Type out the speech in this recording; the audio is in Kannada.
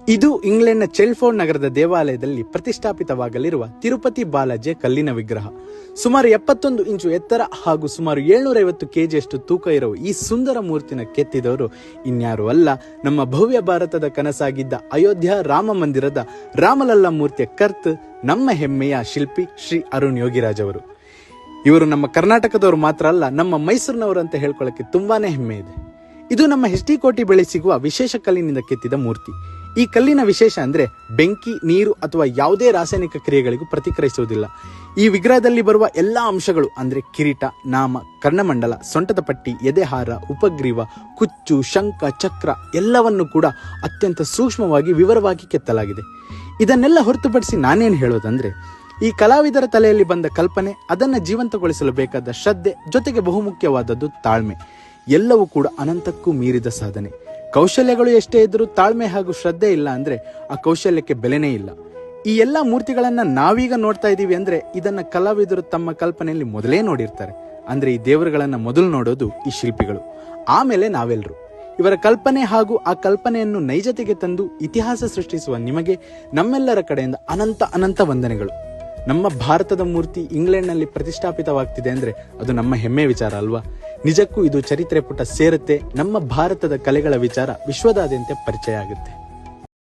ಇದು ಇಂಗ್ಲೆಂಡ್ನ ಚೆಲ್ಫೋರ್ಡ್ ನಗರದ ದೇವಾಲಯದಲ್ಲಿ ಪ್ರತಿಷ್ಠಾಪಿತವಾಗಲಿರುವ ತಿರುಪತಿ ಬಾಲಾಜಿಯ ಕಲ್ಲಿನ ವಿಗ್ರಹ. ಸುಮಾರು 71 ಇಂಚು ಎತ್ತರ ಹಾಗೂ ಸುಮಾರು 750 ಕೆಜಿಯಷ್ಟು ತೂಕ ಇರುವ ಈ ಸುಂದರ ಮೂರ್ತಿನ ಕೆತ್ತಿದವರು ಇನ್ಯಾರು ಅಲ್ಲ, ನಮ್ಮ ಭವ್ಯ ಭಾರತದ ಕನಸಾಗಿದ್ದ ಅಯೋಧ್ಯ ರಾಮ ಮಂದಿರದ ರಾಮಲಲ್ಲಾ ಮೂರ್ತಿಯ ಕರ್ತ, ನಮ್ಮ ಹೆಮ್ಮೆಯ ಶಿಲ್ಪಿ ಶ್ರೀ ಅರುಣ್ ಯೋಗಿರಾಜ್ ಅವರು. ಇವರು ನಮ್ಮ ಕರ್ನಾಟಕದವರು ಮಾತ್ರ ಅಲ್ಲ, ನಮ್ಮ ಮೈಸೂರಿನವರು ಅಂತ ಹೇಳ್ಕೊಳ್ಳಕ್ಕೆ ತುಂಬಾನೇ ಹೆಮ್ಮೆ ಇದೆ. ಇದು ನಮ್ಮ HD ಕೋಟೆ ಬಳಿ ಸಿಗುವ ವಿಶೇಷ ಕಲ್ಲಿನಿಂದ ಕೆತ್ತಿದ ಮೂರ್ತಿ. ಈ ಕಲ್ಲಿನ ವಿಶೇಷ ಅಂದ್ರೆ ಬೆಂಕಿ, ನೀರು ಅಥವಾ ಯಾವುದೇ ರಾಸಾಯನಿಕ ಕ್ರಿಯೆಗಳಿಗೂ ಪ್ರತಿಕ್ರಿಯಿಸುವುದಿಲ್ಲ. ಈ ವಿಗ್ರಹದಲ್ಲಿ ಬರುವ ಎಲ್ಲಾ ಅಂಶಗಳು ಅಂದ್ರೆ ಕಿರೀಟ, ನಾಮ, ಕರ್ಣಮಂಡಲ, ಸೊಂಟದ ಪಟ್ಟಿ, ಎದೆಹಾರ, ಉಪಗ್ರೀವ, ಕುಚ್ಚು, ಶಂಖ, ಚಕ್ರ ಎಲ್ಲವನ್ನು ಕೂಡ ಅತ್ಯಂತ ಸೂಕ್ಷ್ಮವಾಗಿ ವಿವರವಾಗಿ ಕೆತ್ತಲಾಗಿದೆ. ಇದನ್ನೆಲ್ಲ ಹೊರತುಪಡಿಸಿ ನಾನೇನು ಹೇಳೋದಂದ್ರೆ, ಈ ಕಲಾವಿದರ ತಲೆಯಲ್ಲಿ ಬಂದ ಕಲ್ಪನೆ, ಅದನ್ನ ಜೀವಂತಗೊಳಿಸಲು ಬೇಕಾದ ಶ್ರದ್ಧೆ, ಜೊತೆಗೆ ಬಹುಮುಖ್ಯವಾದದ್ದು ತಾಳ್ಮೆ, ಎಲ್ಲವೂ ಕೂಡ ಅನಂತಕ್ಕೂ ಮೀರಿದ ಸಾಧನೆ. ಕೌಶಲ್ಯಗಳು ಎಷ್ಟೇ ಇದ್ರೂ ತಾಳ್ಮೆ ಹಾಗೂ ಶ್ರದ್ಧೆ ಇಲ್ಲ ಅಂದ್ರೆ ಆ ಕೌಶಲ್ಯಕ್ಕೆ ಬೆಲೆನೇ ಇಲ್ಲ. ಈ ಎಲ್ಲಾ ಮೂರ್ತಿಗಳನ್ನ ನಾವೀಗ ನೋಡ್ತಾ ಇದೀವಿ ಅಂದ್ರೆ ಇದನ್ನ ಕಲಾವಿದರು ತಮ್ಮ ಕಲ್ಪನೆಯಲ್ಲಿ ಮೊದಲೇ ನೋಡಿರ್ತಾರೆ. ಅಂದ್ರೆ ಈ ದೇವರುಗಳನ್ನ ಮೊದಲು ನೋಡೋದು ಈ ಶಿಲ್ಪಿಗಳು, ಆಮೇಲೆ ನಾವೆಲ್ಲರೂ. ಇವರ ಕಲ್ಪನೆ ಹಾಗೂ ಆ ಕಲ್ಪನೆಯನ್ನು ನೈಜತೆಗೆ ತಂದು ಇತಿಹಾಸ ಸೃಷ್ಟಿಸುವ ನಿಮಗೆ ನಮ್ಮೆಲ್ಲರ ಕಡೆಯಿಂದ ಅನಂತ ವಂದನೆಗಳು. ನಮ್ಮ ಭಾರತದ ಮೂರ್ತಿ ಇಂಗ್ಲೆಂಡ್ನಲ್ಲಿ ಪ್ರತಿಷ್ಠಾಪಿತವಾಗ್ತಿದೆ ಅಂದ್ರೆ ಅದು ನಮ್ಮ ಹೆಮ್ಮೆ ವಿಚಾರ ಅಲ್ವಾ? ನಿಜಕ್ಕೂ ಇದು ಚರಿತ್ರೆ ಪುಟ ಸೇರುತ್ತೆ. ನಮ್ಮ ಭಾರತದ ಕಲೆಗಳ ವಿಚಾರ ವಿಶ್ವದಾದ್ಯಂತ ಪರಿಚಯ ಆಗುತ್ತೆ.